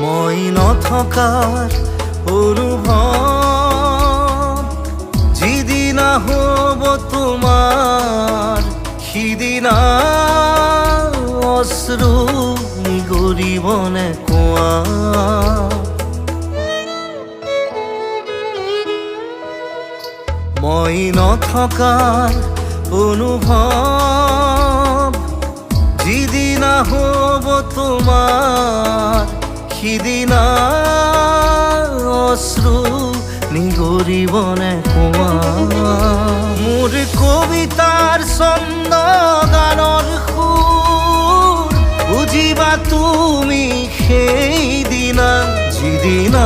মই নথকাৰ অনুভৱ যিদিনা হ'ব তোমাৰ সিদিনা অশ্ৰু নিগৰিবনে কোৱা। মই নথকাৰ অনুভৱ যিদিনা হ'ব তোমাৰ সিদিনা অশ্ৰু নিগৰিবনে কোৱা। মোৰ কবিতাৰ ছন্দ গানৰ সুৰ বুজিবা তুমি সেইদিনা যিদিনা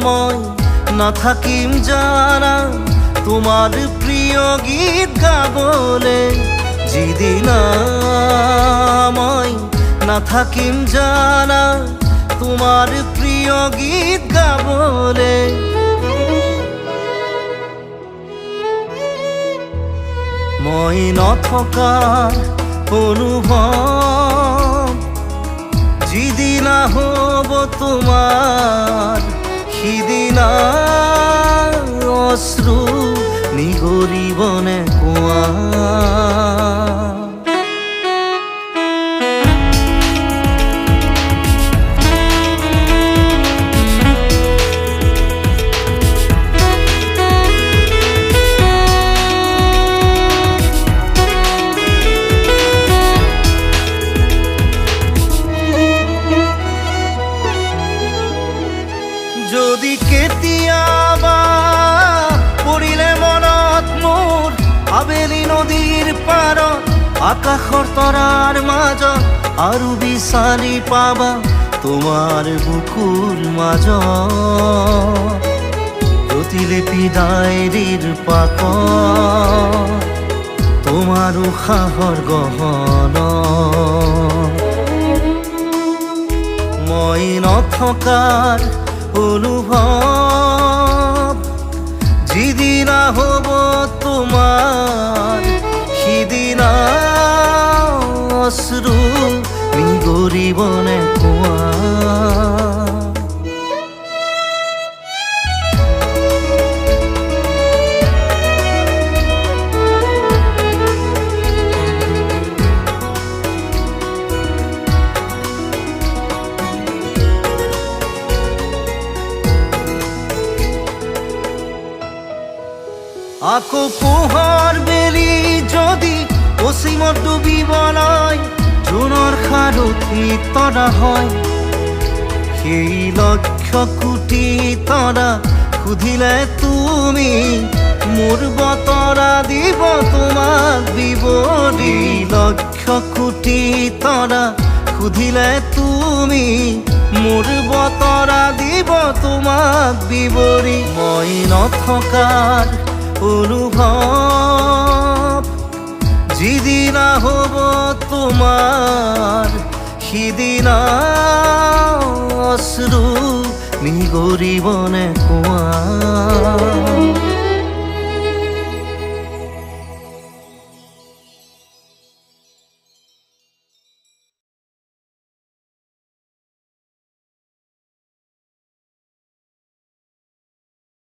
মই নাথাকিম জানা তোমাৰ প্ৰিয় গীত গাবলে। যিদিনা মই নাথাকিম জানা তোমাৰ প্ৰিয় গীত গাবলে। মই নথকাৰ অনুভৱ যিদিনা হ'ব তোমাৰ সিদিনা অশ্ৰু নিগৰিবনে কোৱা। যদি কেতিয়াবা পৰিলে মনত মোৰ আবেলি নদীৰ পাৰত আকাশৰ তৰাৰ মাজত আৰু বিচাৰি পাবা তোমাৰ বুকুৰ মাজত প্ৰতিলিপি ডায়েৰীৰ পাকত তোমাৰ উশাহৰ গহনা। মই নথকাৰ অনুভৱ যিদিনা হ'ব তোমাৰ সিদিনা অশ্ৰু নিগৰিবনে কোৱা। আকৌ পোহৰ বেলি যদি পশ্চিমত ডুবিবলৈ জোনৰ সাৰথি তৰা হয় সেই লক্ষ কোটি তৰা সুধিলে তুমি মোৰ বতৰা দিব তোমাক বিৱৰি। লক্ষ কোটি তৰা সুধিলে তুমি মোৰ বতৰা দিব তোমাক বিৱৰি। মই নথকাৰ অনুভৱ যিদিনা হ'ব তোমাৰ সিদিনা অশ্ৰু নিগৰিবনে কোৱা।